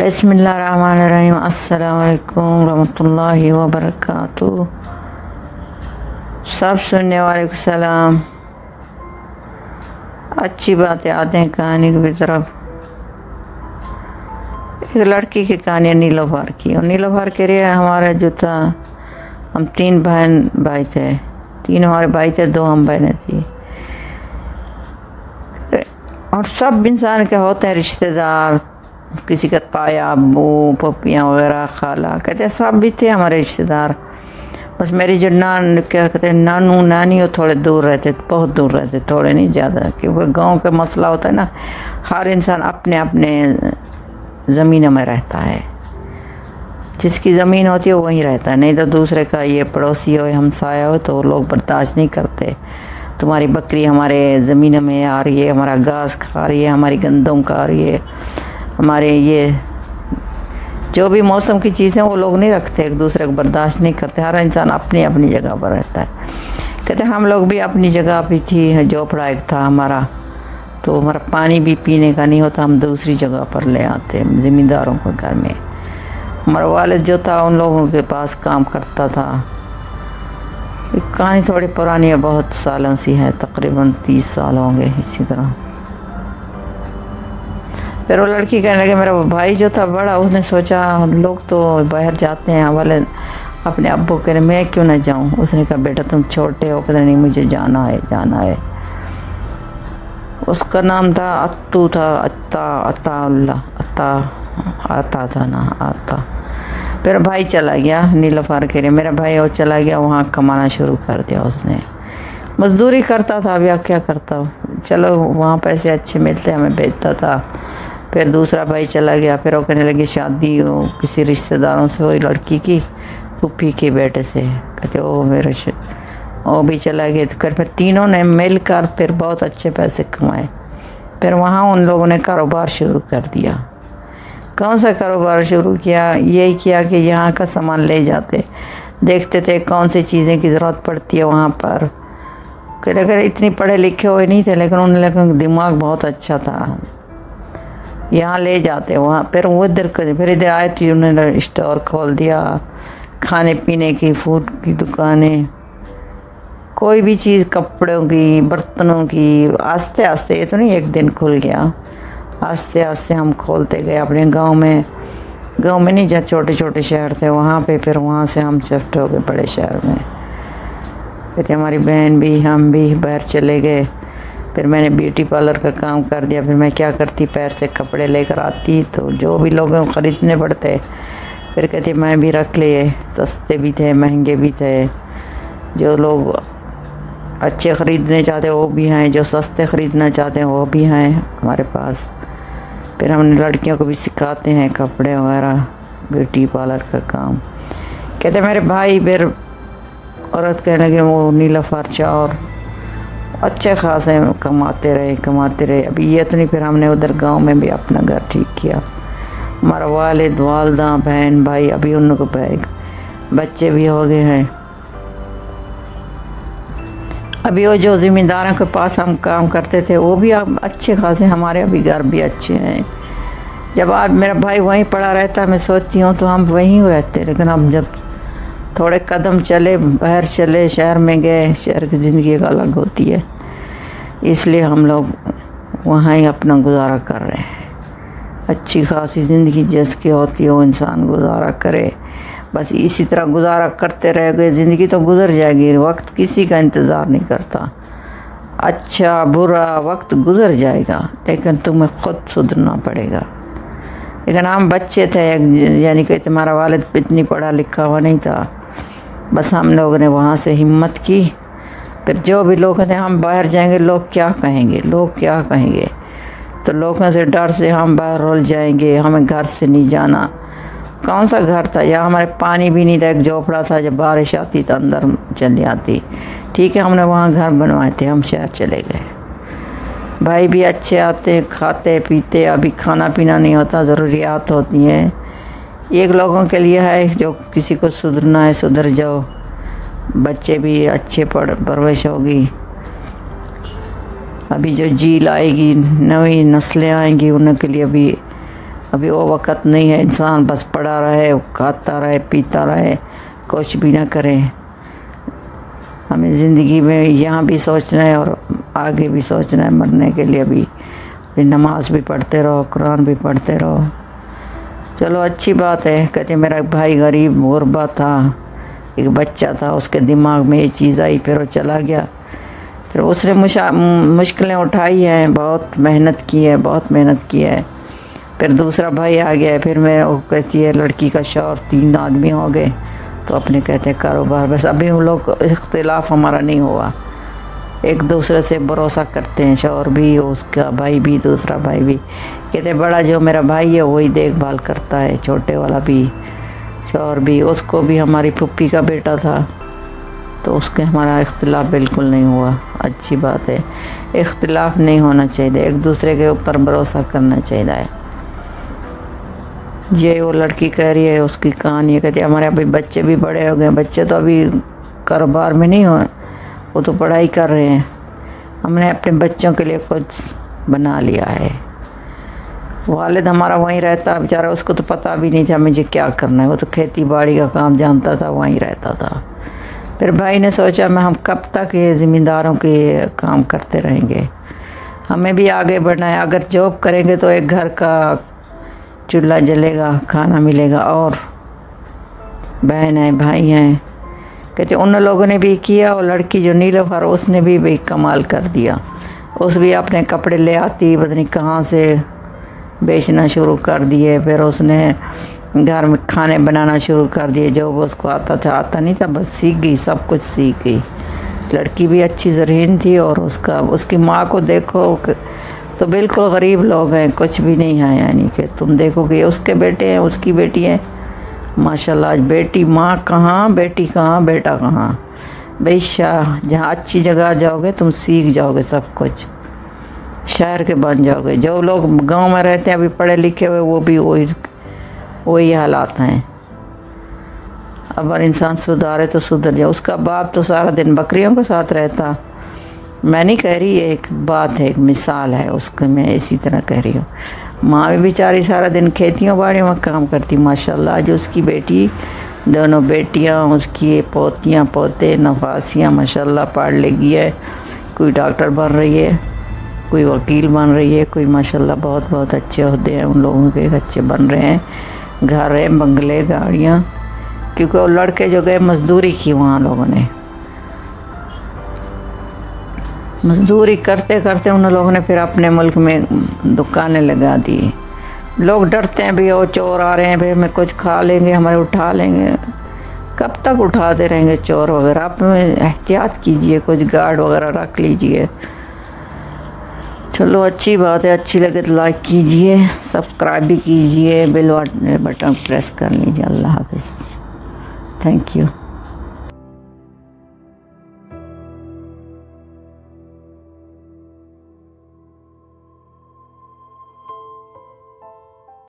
बिस्मिल्लाहिर्रहमानिर्रहीम। अस्सलाम वालेकुम रहमतुल्लाहि व बरकातुहू। सब सुनने वाले को सलाम। अच्छी बात है, आते हैं कहानी की तरफ। एक लड़की की कहानी है नीलोफर की। और नीलोफर के लिए हमारा जो था, हम 3 बहन भाई थे। 3 हमारे भाई थे, 2 हम बहनें थी। और सब इंसान के होते हैं रिश्तेदार, किसी का ताया, अब्बू, पपियाँ वगैरह, खाला, कहते सब भी थे हमारे रिश्तेदार। बस मेरी जो क्या कहते हैं, नानू नानी, वो थोड़े दूर रहते, बहुत दूर रहते, थोड़े नहीं ज़्यादा, क्योंकि गांव का मसला होता है ना, हर इंसान अपने अपने ज़मीनों में रहता है। जिसकी ज़मीन होती है वो वहीं रहता है, नहीं तो दूसरे का, ये पड़ोसी हो, हमसाया हो, तो लोग बर्दाश्त नहीं करते। तुम्हारी बकरी हमारे ज़मीन में आ रही है, हमारा घास खा रही है, हमारी गंदम खा रही है, हमारे ये जो भी मौसम की चीज़ें वो लोग नहीं रखते, एक दूसरे को बर्दाश्त नहीं करते। हर इंसान अपनी अपनी जगह पर रहता है। कहते हम लोग भी अपनी जगह पे थी, झोपड़ा एक था हमारा, तो हमारा पानी भी पीने का नहीं होता, हम दूसरी जगह पर ले आते ज़मींदारों के घर में। हमारा वालिद जो था उन लोगों के पास काम करता था। एक कहानी थोड़ी पुरानी है, बहुत सालों सी है, तकरीबन 30 साल होंगे इसी तरह। फिर वो लड़की कहने लगे, मेरा भाई जो था बड़ा, उसने सोचा लोग तो बाहर जाते हैं, वाले अपने अब्बू कह रहे मैं क्यों ना जाऊं। उसने कहा बेटा तुम छोटे हो, कहते नहीं मुझे जाना है जाना है। उसका नाम था अत्तू था, आता था ना, आता। फिर भाई चला गया नीलोफर के लिए, मेरा भाई और चला गया वहाँ, कमाना शुरू कर दिया उसने। मजदूरी करता था, अब या क्या करता, चलो वहाँ पैसे अच्छे मिलते, हमें भेजता था। फिर दूसरा भाई चला गया, फिर वो कहने लगी शादी हो किसी रिश्तेदारों से, वही लड़की की फूफी के बेटे से। कहते ओ मेरे वो भी चला गया। तो फिर तीनों ने मिलकर फिर बहुत अच्छे पैसे कमाए। फिर वहाँ उन लोगों ने कारोबार शुरू कर दिया। कौन सा कारोबार शुरू किया? यही किया कि यहाँ का सामान ले जाते, देखते थे कौन सी चीज़ें की ज़रूरत पड़ती है वहाँ पर। अगर इतनी पढ़े लिखे हुए नहीं थे, लेकिन उन लोगों का दिमाग बहुत अच्छा था, यहाँ ले जाते वहाँ। फिर वो इधर आए थे, उन्होंने स्टोर खोल दिया, खाने पीने की, फूड की दुकानें, कोई भी चीज़, कपड़ों की, बर्तनों की। आस्ते आस्ते, ये तो नहीं एक दिन खुल गया, आस्ते आस्ते हम खोलते गए अपने गांव में नहीं, जहाँ छोटे छोटे शहर थे वहाँ पे। फिर वहाँ से हम शिफ्ट हो गए बड़े शहर में। फिर हमारी बहन भी, हम भी बाहर चले गए। फिर मैंने ब्यूटी पार्लर का काम कर दिया। फिर मैं क्या करती, पैर से कपड़े लेकर आती, तो जो भी लोगों को ख़रीदने पड़ते, फिर कहती मैं भी रख लिए। सस्ते भी थे, महंगे भी थे। जो लोग अच्छे ख़रीदने चाहते हैं वो भी हैं, जो सस्ते ख़रीदना चाहते हैं वो भी हैं हमारे पास। फिर हम लड़कियों को भी सिखाते हैं कपड़े वगैरह, ब्यूटी पार्लर का काम। कहते मेरे भाई, फिर औरत कहने लगे वो नीलोफर और अच्छे खासे कमाते रहे। अभी ये तो नहीं, फिर हमने उधर गांव में भी अपना घर ठीक किया। हमारा वालिद, वालदा, बहन, भाई, अभी उन लोगों को बच्चे भी हो गए हैं। अभी वो जो ज़मींदारों के पास हम काम करते थे वो भी अब अच्छे खासे, हमारे अभी घर भी अच्छे हैं। जब आज मेरा भाई वहीं पड़ा रहता, मैं सोचती हूँ तो हम वहीं रहते, लेकिन अब जब थोड़े कदम चले, बाहर चले, शहर में गए, शहर की ज़िंदगी एक अलग होती है, इसलिए हम लोग वहाँ ही अपना गुजारा कर रहे हैं। अच्छी खासी ज़िंदगी जिसकी होती है वो इंसान गुजारा करे, बस इसी तरह गुजारा करते रह गए, ज़िंदगी तो गुजर जाएगी। वक्त किसी का इंतज़ार नहीं करता, अच्छा बुरा वक्त गुजर जाएगा, लेकिन तुम्हें ख़ुद सुधरना पड़ेगा। लेकिन हम बच्चे थे, यानी कि तुम्हारा वालिद इतनी पढ़ा लिखा हुआ नहीं था, बस हम लोगों ने वहाँ से हिम्मत की। फिर जो भी लोग कहते हैं हम बाहर जाएंगे, लोग क्या कहेंगे, तो लोगों से डर से हम बाहर रोल जाएंगे, हमें घर से नहीं जाना। कौन सा घर था, यहाँ हमारे पानी भी नहीं था, एक झोपड़ा था, जब बारिश आती तो अंदर चली आती। ठीक है, हमने वहाँ घर बनवाए थे, हम शहर चले गए। भाई भी अच्छे आते, खाते पीते। अभी खाना पीना नहीं होता, ज़रूरियात होती हैं। एक लोगों के लिए है, जो किसी को सुधरना है सुधर जाओ, बच्चे भी अच्छे परवरिश होगी। अभी जो झील आएगी, नई नस्लें आएंगी, उनके लिए भी अभी वो वक्त नहीं है इंसान बस पड़ा रहे, खाता रहे, पीता रहे, कुछ भी ना करे। हमें ज़िंदगी में यहाँ भी सोचना है और आगे भी सोचना है, मरने के लिए भी नमाज भी पढ़ते रहो, कुरान भी पढ़ते रहो। चलो अच्छी बात है। कहते मेरा भाई गरीब गुरबा था, एक बच्चा था, उसके दिमाग में ये चीज़ आई, फिर वो चला गया। फिर उसने मुश्किलें उठाई हैं, बहुत मेहनत की है, बहुत मेहनत की है। फिर दूसरा भाई आ गया, फिर मैं वो कहती है लड़की का शौहर, 3 आदमी हो गए तो अपने कहते हैं कारोबार। बस अभी हम लोग इख्तिलाफ हमारा नहीं हुआ, एक दूसरे से भरोसा करते हैं, शौहर भी, उसका भाई भी, दूसरा भाई भी। कहते बड़ा जो मेरा भाई है वही देखभाल करता है, छोटे वाला भी, शौहर भी, उसको भी हमारी फुप्पी का बेटा था तो उसके हमारा इख्तिलाफ बिल्कुल नहीं हुआ। अच्छी बात है, इख्तिलाफ नहीं होना चाहिए, एक दूसरे के ऊपर भरोसा करना चाहिए। ये वो लड़की कह रही है, उसकी कहानी है, कहती है हमारे अभी बच्चे भी बड़े हो गए, बच्चे तो अभी कारोबार में नहीं हो, वो तो पढ़ाई कर रहे हैं, हमने अपने बच्चों के लिए कुछ बना लिया है। वालिद हमारा वहीं रहता, बेचारा उसको तो पता भी नहीं था मुझे क्या करना है, वो तो खेती बाड़ी का काम जानता था, वहीं रहता था। फिर भाई ने सोचा मैं हम कब तक ये ज़िम्मेदारों के काम करते रहेंगे, हमें भी आगे बढ़ना है। अगर जॉब करेंगे तो एक घर का चूल्हा जलेगा, खाना मिलेगा, और बहन है, भाई हैं। कहते उन लोगों ने भी किया, और लड़की जो नीलोफर उसने भी कमाल कर दिया। उस भी अपने कपड़े ले आती, पता नहीं कहाँ से बेचना शुरू कर दिए। फिर उसने घर में खाने बनाना शुरू कर दिए, जो उसको आता नहीं था, बस सीख गई, सब कुछ सीख गई। लड़की भी अच्छी ज़हीन थी, और उसकी माँ को देखो तो बिल्कुल गरीब लोग हैं, कुछ भी नहीं है, यानी कि तुम देखोगे उसके बेटे हैं, उसकी बेटी है, माशाल्लाह। आज बेटी माँ कहाँ, बेटी कहाँ, बेटा कहाँ। बेशाह जहाँ अच्छी जगह जाओगे तुम सीख जाओगे सब कुछ, शहर के बन जाओगे। जो लोग गांव में रहते हैं अभी पढ़े लिखे हुए, वो भी वही हालात हैं। अगर इंसान सुधारे तो सुधर जाए। उसका बाप तो सारा दिन बकरियों के साथ रहता। मैं नहीं कह रही, एक बात है, एक मिसाल है उसको, मैं इसी तरह कह रही हूँ। माँ भी बेचारी सारा दिन खेतियों बाड़ियों में काम करती, माशाल्लाह। आज उसकी बेटी, दोनों बेटियाँ, उसकी पोतियाँ पोते, नफासियाँ माशाल्लाह पढ़ लेगी है। कोई डॉक्टर बन रही है, कोई वकील बन रही है, कोई माशाल्लाह बहुत बहुत अच्छे ओहदे हैं उन लोगों के, अच्छे बन रहे हैं, घर है, बंगले, गाड़ियाँ। क्योंकि वो लड़के जो गए मजदूरी की, वहाँ लोगों ने मजदूरी करते करते उन लोगों ने फिर अपने मुल्क में दुकानें लगा दी। लोग डरते हैं भी, वो चोर आ रहे हैं, भाई हमें कुछ खा लेंगे, हमारे उठा लेंगे। कब तक उठाते रहेंगे चोर वगैरह? आप एहतियात कीजिए, कुछ गार्ड वगैरह रख लीजिए। चलो अच्छी बात है, अच्छी लगे तो लाइक कीजिए, सब्सक्राइब भी कीजिए, बेल बटन प्रेस कर लीजिए। अल्लाह हाफिज़, थैंक यू।